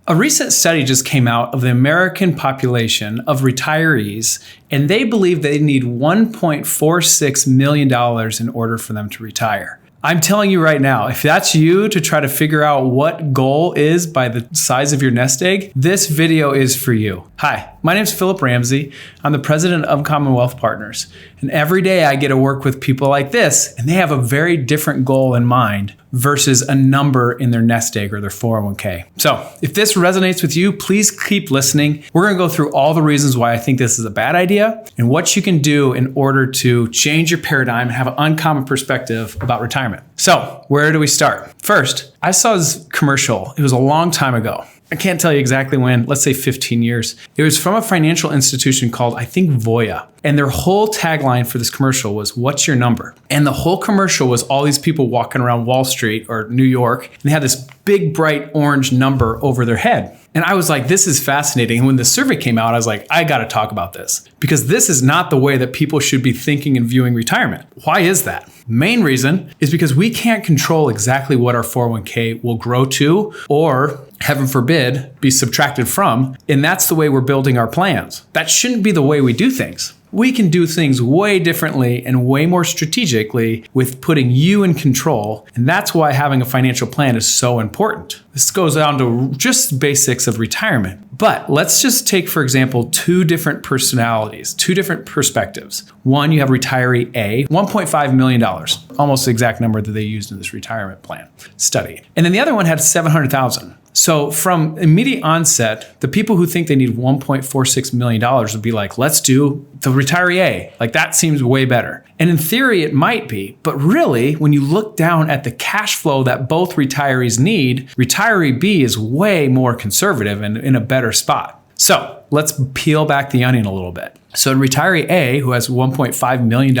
A recent study just came out of the American population of retirees, and they believe they need $1.46 million in order for them to retire. I'm telling you right now, if that's you to try to figure out what goal is by the size of your nest egg, this video is for you. Hi, my name is Philip Ramsey. I'm the president of Commonwealth Partners. And every day I get to work with people like this, and they have a very different goal in mind versus a number in their nest egg or their 401k. So if this resonates with you, please keep listening. We're gonna go through all the reasons why I think this is a bad idea and what you can do in order to change your paradigm and have an uncommon perspective about retirement. So where do we start? First, I saw this commercial. It was a long time ago. I can't tell you exactly when, let's say 15 years. It was from a financial institution called, I think, Voya. And their whole tagline for this commercial was, "What's your number?" And the whole commercial was all these people walking around Wall Street or New York, and they had this big, bright orange number over their head. And I was like, this is fascinating. And when the survey came out, I was like, I got to talk about this because this is not the way that people should be thinking and viewing retirement. Why is that? Main reason is because we can't control exactly what our 401k will grow to or, heaven forbid, be subtracted from. And that's the way we're building our plans. That shouldn't be the way we do things. We can do things way differently and way more strategically with putting you in control. And that's why having a financial plan is so important. This goes down to just basics of retirement. But let's just take, for example, two different personalities, two different perspectives. One, you have retiree A, $1.5 million, almost the exact number that they used in this retirement plan study. And then the other one had $700,000. So from immediate onset, the people who think they need $1.46 million would be like, let's do the retiree A. Like that seems way better. And in theory, it might be. But really, when you look down at the cash flow that both retirees need, retiree B is way more conservative and in a better spot. So let's peel back the onion a little bit. So in retiree A, who has $1.5 million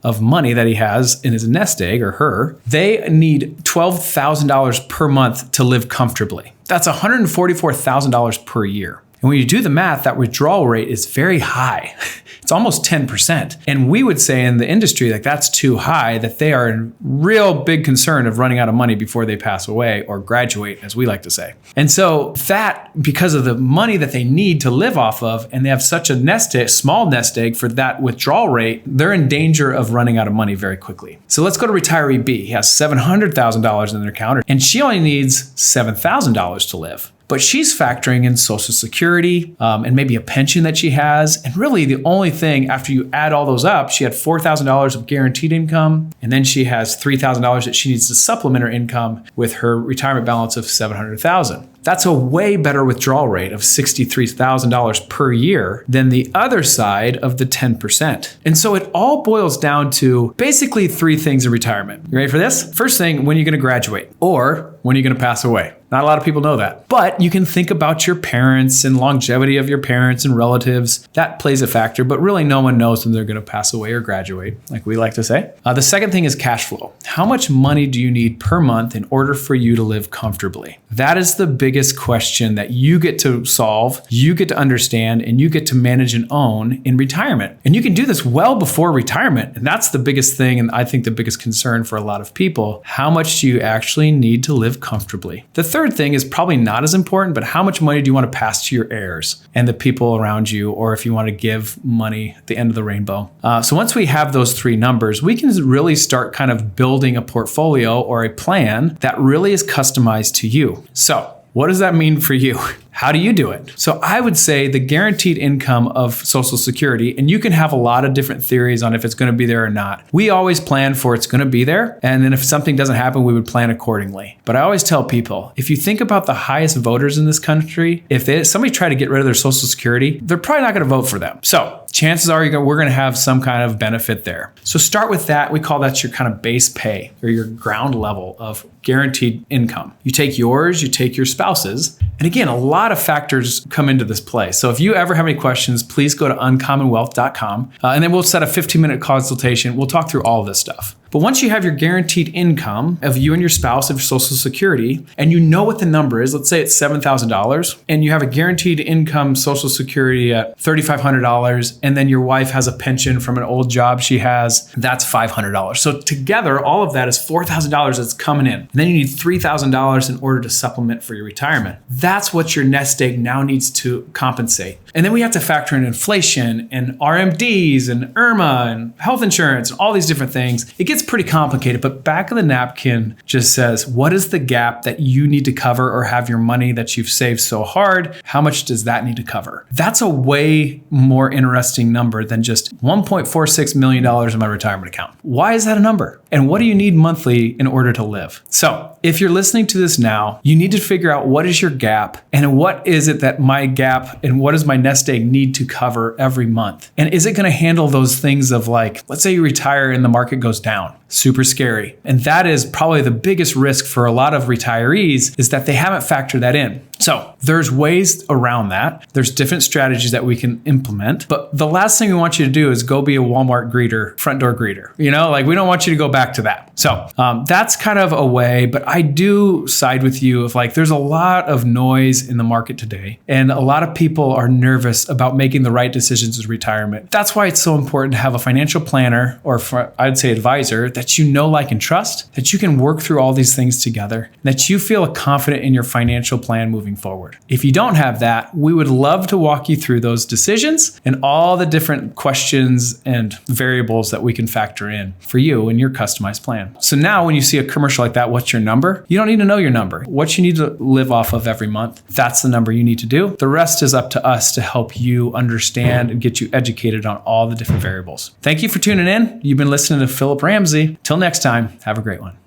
of money that he has in his nest egg or her, they need $12,000 per month to live comfortably. That's $144,000 per year. And when you do the math, that withdrawal rate is very high. It's almost 10%. And we would say in the industry, like that's too high, that they are in real big concern of running out of money before they pass away or graduate, as we like to say. And so that, because of the money that they need to live off of, and they have such a small nest egg for that withdrawal rate, they're in danger of running out of money very quickly. So let's go to retiree B. He has $700,000 in their account, and she only needs $7,000 to live. But she's factoring in Social Security and maybe a pension that she has. And really the only thing after you add all those up, she had $4,000 of guaranteed income. And then she has $3,000 that she needs to supplement her income with her retirement balance of $700,000. That's a way better withdrawal rate of $63,000 per year than the other side of the 10%. And so it all boils down to basically three things in retirement. You ready for this? First thing, when are you going to graduate? Or when are you going to pass away? Not a lot of people know that. But you can think about your parents and longevity of your parents and relatives. That plays a factor, but really no one knows when they're going to pass away or graduate, like we like to say. The second thing is cash flow. How much money do you need per month in order for you to live comfortably? That is the biggest question that you get to solve, you get to understand, and you get to manage and own in retirement. And you can do this well before retirement. And that's the biggest thing, and I think the biggest concern for a lot of people. How much do you actually need to live comfortably? The third thing is probably not as important, but how much money do you want to pass to your heirs and the people around you, or if you want to give money at the end of the rainbow? So once we have those three numbers, we can really start kind of building a portfolio or a plan that really is customized to you. So what does that mean for you? How do you do it? So I would say the guaranteed income of Social Security, and you can have a lot of different theories on if it's going to be there or not. We always plan for it's going to be there. And then if something doesn't happen, we would plan accordingly. But I always tell people, if you think about the highest voters in this country, if somebody tried to get rid of their Social Security, they're probably not going to vote for them. So chances are we're going to have some kind of benefit there. So start with that. We call that your kind of base pay or your ground level of guaranteed income. You take yours, you take your spouse's. And again, a lot of factors come into this play. So if you ever have any questions, please go to uncommonwealth.com and then we'll set a 15-minute consultation. We'll talk through all of this stuff. But once you have your guaranteed income of you and your spouse of Social Security, and you know what the number is, let's say it's $7,000, and you have a guaranteed income Social Security at $3,500, and then your wife has a pension from an old job she has, that's $500. So together, all of that is $4,000 that's coming in. And then you need $3,000 in order to supplement for your retirement. That's what your nest egg now needs to compensate. And then we have to factor in inflation and RMDs and IRMA and health insurance and all these different things. It gets pretty complicated, but back of the napkin just says, what is the gap that you need to cover or have your money that you've saved so hard? How much does that need to cover? That's a way more interesting number than just $1.46 million in my retirement account. Why is that a number? And what do you need monthly in order to live? So if you're listening to this now, you need to figure out what is your gap and what is it that my gap and what does my nest egg need to cover every month? And is it going to handle those things of like, let's say you retire and the market goes down? Super scary. And that is probably the biggest risk for a lot of retirees is that they haven't factored that in. So there's ways around that. There's different strategies that we can implement. But the last thing we want you to do is go be a Walmart greeter, front door greeter. We don't want you to go back to that. So that's kind of a way, but I do side with you of like, there's a lot of noise in the market today. And a lot of people are nervous about making the right decisions with retirement. That's why it's so important to have a financial planner or I'd say advisor that you know, like, and trust, that you can work through all these things together, that you feel confident in your financial plan moving forward. If you don't have that, we would love to walk you through those decisions and all the different questions and variables that we can factor in for you and your customized plan. So now when you see a commercial like that, what's your number? You don't need to know your number. What you need to live off of every month, that's the number you need to do. The rest is up to us to help you understand and get you educated on all the different variables. Thank you for tuning in. You've been listening to Philip Ramsey. Till next time, have a great one.